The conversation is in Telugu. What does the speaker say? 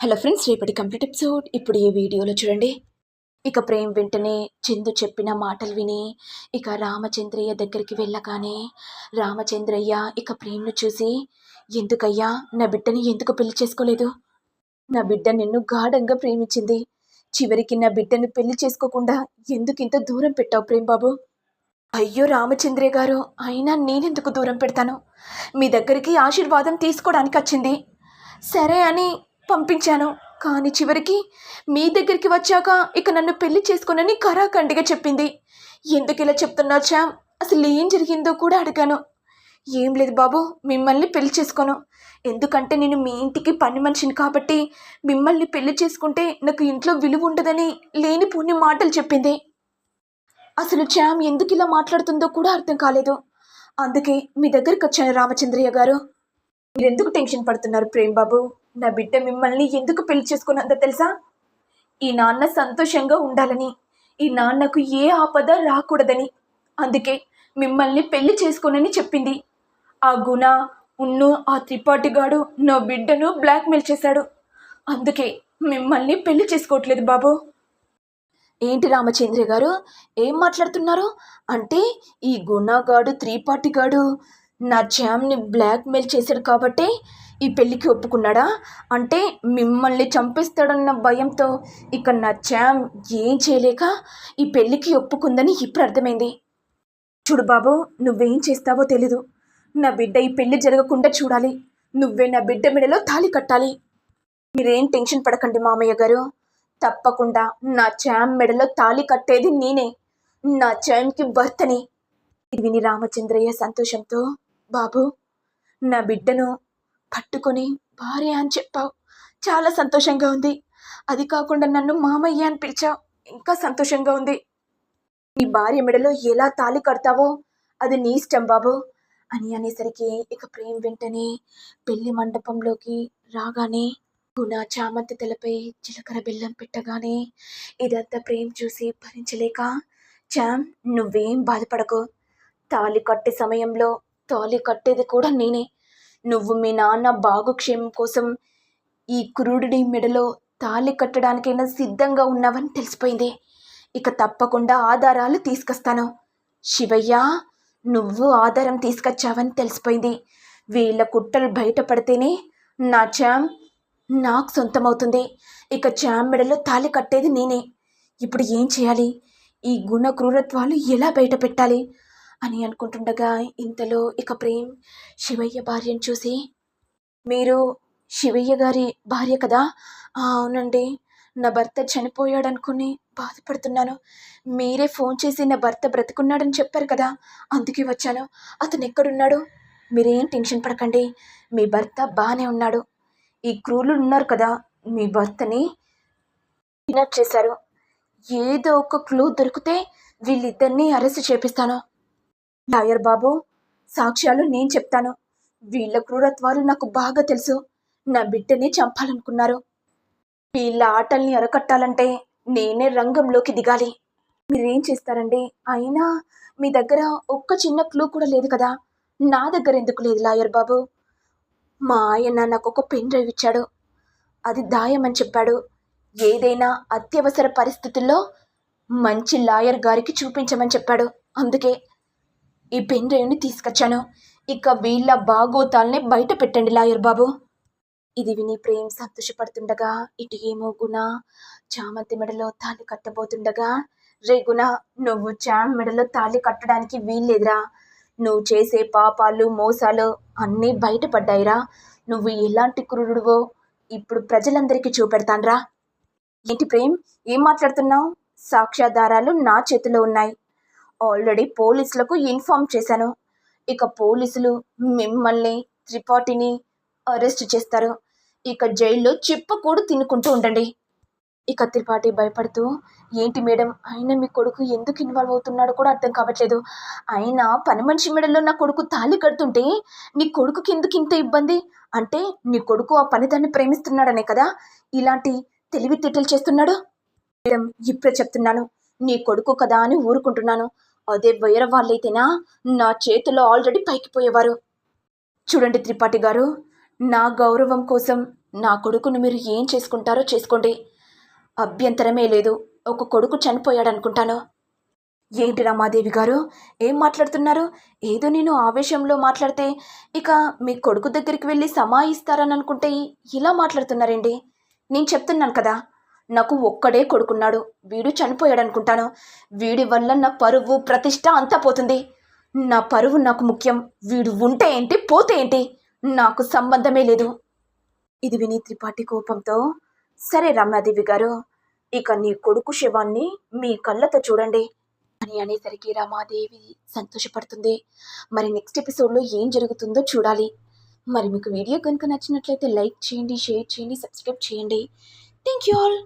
హలో ఫ్రెండ్స్, రేపటి కంప్లీట్ ఎపిసోడ్ ఇప్పుడు ఈ వీడియోలో చూడండి. ఇక ప్రేమ్ వెంటనే చందు చెప్పిన మాటలు విని ఇక రామచంద్రయ్య దగ్గరికి వెళ్ళగానే రామచంద్రయ్య ఇక ప్రేమ్ను చూసి, ఎందుకయ్యా నా బిడ్డని ఎందుకు పెళ్లి చేసుకోలేదు? నా బిడ్డ నిన్ను గాఢంగా ప్రేమించింది. చివరికి నా బిడ్డను పెళ్లి చేసుకోకుండా ఎందుకు ఇంత దూరం పెట్టావు ప్రేమ్ బాబు? అయ్యో రామచంద్రయ్య గారు, అయినా నేనెందుకు దూరం పెడతాను? మీ దగ్గరికి ఆశీర్వాదం తీసుకోవడానికి వచ్చింది, సరే అని పంపించాను. కానీ చివరికి మీ దగ్గరికి వచ్చాక ఇక నన్ను పెళ్లి చేసుకోనని కరాఖండిగా చెప్పింది. ఎందుకు ఇలా చెప్తున్నారు శ్యామ్? అసలు ఏం జరిగిందో కూడా అడిగాను. ఏం లేదు బాబు, మిమ్మల్ని పెళ్లి చేసుకోను. ఎందుకంటే నేను మీ ఇంటికి పని మనిషిని కాబట్టి మిమ్మల్ని పెళ్లి చేసుకుంటే నాకు ఇంట్లో విలువ ఉండదని లేనిపోని మాటలు చెప్పింది. అసలు శ్యామ్ ఎందుకు ఇలా మాట్లాడుతుందో కూడా అర్థం కాలేదు. అందుకే మీ దగ్గరికి వచ్చాను రామచంద్రయ్య గారు. మీరెందుకు టెన్షన్ పడుతున్నారు ప్రేమ్ బాబు? నా బిడ్డ మిమ్మల్ని ఎందుకు పెళ్లి చేసుకున్నదో తెలుసా? ఈ నాన్న సంతోషంగా ఉండాలని, ఈ నాన్నకు ఏ ఆపద రాకూడదని. అందుకే మిమ్మల్ని పెళ్లి చేసుకోనని చెప్పింది. ఆ గుణ ఉన్ను ఆ త్రిపాఠిగాడు నా బిడ్డను బ్లాక్మెయిల్ చేశాడు. అందుకే మిమ్మల్ని పెళ్లి చేసుకోవట్లేదు బాబు. ఏంటి రామచంద్ర గారు, ఏం మాట్లాడుతున్నారు? అంటే ఈ గుణగాడు త్రిపాఠిగాడు నా శ్యామ్ని బ్లాక్మెయిల్ చేశాడు కాబట్టి ఈ పెళ్ళికి ఒప్పుకున్నాడా? అంటే మిమ్మల్ని చంపేస్తాడన్న భయంతో ఇక నా శ్యామ్ ఏం చేయలేక ఈ పెళ్ళికి ఒప్పుకుందని ఇప్పుడు అర్థమైంది. చూడు బాబు, నువ్వేం చేస్తావో తెలీదు. నా బిడ్డ ఈ పెళ్లి జరగకుండా చూడాలి. నువ్వే నా బిడ్డ మెడలో తాళి కట్టాలి. మీరేం టెన్షన్ పడకండి మామయ్య గారు. తప్పకుండా నా శ్యామ్ మెడలో తాళి కట్టేది నేనే, నా శ్యామ్కి భర్తని. ఇది విని రామచంద్రయ్య సంతోషంతో, బాబు నా బిడ్డను పట్టుకొని భార్య అని చెప్పావు, చాలా సంతోషంగా ఉంది. అది కాకుండా నన్ను మామయ్య అని పిలిచావు, ఇంకా సంతోషంగా ఉంది. నీ భార్య మెడలో ఎలా తాళి కడతావో అది నీ ఇష్టం బాబు అని అనేసరికి ఇక ప్రేమ్ వెంటనే పెళ్లి మండపంలోకి రాగానే గుణ చామంతి తలపై జీలకర్ర బెల్లం పెట్టగానే ఇదంతా ప్రేమ్ చూసి భరించలేక, చామ్ నువ్వేం బాధపడకు. తాళి కట్టే సమయంలో తాళి కట్టేది కూడా నేనే. నువ్వు మీ నాన్న బాగుక్షేమం కోసం ఈ క్రూరుడి మెడలో తాళి కట్టడానికైనా సిద్ధంగా ఉన్నావని తెలిసిపోయింది. ఇక తప్పకుండా ఆధారాలు తీసుకొస్తాను. శివయ్య, నువ్వు ఆధారం తీసుకొచ్చావని తెలిసిపోయింది. వీళ్ళ కుట్రలు బయటపడితేనే నా శ్యామ్ నాకు సొంతమవుతుంది. ఇక శ్యామ్ మెడలో తాళి కట్టేది నేనే. ఇప్పుడు ఏం చేయాలి? ఈ గుణ క్రూరత్వాలు ఎలా బయట పెట్టాలి అని అనుకుంటుండగా ఇంతలో ఇక ప్రేమ్ శివయ్య భార్యను చూసి, మీరు శివయ్య గారి భార్య కదా? అవునండి, నా భర్త చనిపోయాడు అనుకుని బాధపడుతున్నాను. మీరే ఫోన్ చేసి నా భర్త బ్రతుకున్నాడని చెప్పారు కదా, అందుకే వచ్చాను. అతను ఎక్కడున్నాడు? మీరేం టెన్షన్ పడకండి, మీ భర్త బాగానే ఉన్నాడు. ఈ క్రూరులు ఉన్నారు కదా, మీ భర్తని కిడ్నాప్ చేశారు. ఏదో ఒక క్లూ దొరికితే వీళ్ళిద్దరినీ అరెస్ట్ చేపిస్తాను. లాయర్ బాబు, సాక్ష్యాలు నేను చెప్తాను. వీళ్ళ క్రూరత్వాలు నాకు బాగా తెలుసు. నా బిడ్డని చంపాలనుకున్నారు. వీళ్ళ ఆటల్ని అరకట్టాలంటే నేనే రంగంలోకి దిగాలి. మీరేం చేస్తారండి? అయినా మీ దగ్గర ఒక్క చిన్న క్లూ కూడా లేదు కదా? నా దగ్గర ఎందుకు లేదు లాయర్ బాబు? మా ఆయన నాకు ఒక పెన్ డ్రైవ్ ఇచ్చాడు, అది దాయమని చెప్పాడు. ఏదైనా అత్యవసర పరిస్థితుల్లో మంచి లాయర్ గారికి చూపించమని చెప్పాడు. అందుకే ఈ పెన్ డ్రైవ్ని తీసుకొచ్చాను. ఇక వీళ్ళ బాగోతాల్ని బయట పెట్టండి లాయర్ బాబు. ఇది విని ప్రేమ్ సంతోషపడుతుండగా ఇటు ఏమో గుణ చామంతి మెడలో తాళి కట్టబోతుండగా, రే గుణ, నువ్వు చామ్ మెడలో తాళి కట్టడానికి వీల్లేదురా. నువ్వు చేసే పాపాలు మోసాలు అన్నీ బయటపడ్డాయిరా. నువ్వు ఎలాంటి క్రూరుడువో ఇప్పుడు ప్రజలందరికీ చూపెడతాన్రా. ఏంటి ప్రేమ్, ఏం మాట్లాడుతున్నావు? సాక్ష్యాధారాలు నా చేతిలో ఉన్నాయి. ఆల్రెడీ పోలీసులకు ఇన్ఫార్మ్ చేశాను. ఇక పోలీసులు మిమ్మల్ని త్రిపాఠిని అరెస్ట్ చేస్తారు. ఇక జైల్లో చిప్పకూడు తినుకుంటూ ఉండండి. ఇక త్రిపాఠి భయపడుతూ, ఏంటి మేడం, అయినా మీ కొడుకు ఎందుకు ఇన్వాల్వ్ అవుతున్నాడో కూడా అర్థం కావట్లేదు. అయినా పని మనిషి మెడల్లో నా కొడుకు తాళి కడుతుంటే నీ కొడుకుకి ఎందుకు ఇంత ఇబ్బంది? అంటే నీ కొడుకు ఆ పనిదాన్ని ప్రేమిస్తున్నాడనే కదా ఇలాంటి తెలివితేటలు చేస్తున్నాడు? మేడం, ఇప్పుడే చెప్తున్నాను, నీ కొడుకు కదా అని ఊరుకుంటున్నాను. అదే వేరే వాళ్ళైతేనా నా చేతిలో ఆల్రెడీ పైకి పోయేవారు. చూడండి త్రిపాఠి గారు, నా గౌరవం కోసం నా కొడుకును మీరు ఏం చేసుకుంటారో చేసుకోండి. అభ్యంతరమే లేదు. ఒక కొడుకు చనిపోయాడనుకుంటాను. ఏంటి రమాదేవి గారు, ఏం మాట్లాడుతున్నారు? ఏదో నేను ఆవేశంలో మాట్లాడితే ఇక మీ కొడుకు దగ్గరికి వెళ్ళి సమాయిస్తారని అనుకుంటే ఇలా మాట్లాడుతున్నారేంటి? నేను చెప్తున్నాను కదా, నాకు ఒక్కడే కొడుకున్నాడు. వీడు చనిపోయాడనుకుంటాను. వీడి వల్ల నా పరువు ప్రతిష్ట అంతా పోతుంది. నా పరువు నాకు ముఖ్యం. వీడు ఉంటే ఏంటి, పోతే ఏంటి, నాకు సంబంధమే లేదు. ఇది విని త్రిపాఠి కోపంతో, సరే రమాదేవి గారు, ఇక నీ కొడుకు శవాన్ని మీ కళ్ళతో చూడండి అని అనేసరికి రమాదేవి సంతోషపడుతుంది. మరి నెక్స్ట్ ఎపిసోడ్లో ఏం జరుగుతుందో చూడాలి. మరి మీకు వీడియో కనుక నచ్చినట్లయితే లైక్ చేయండి, షేర్ చేయండి, సబ్స్క్రైబ్ చేయండి. Thank you all.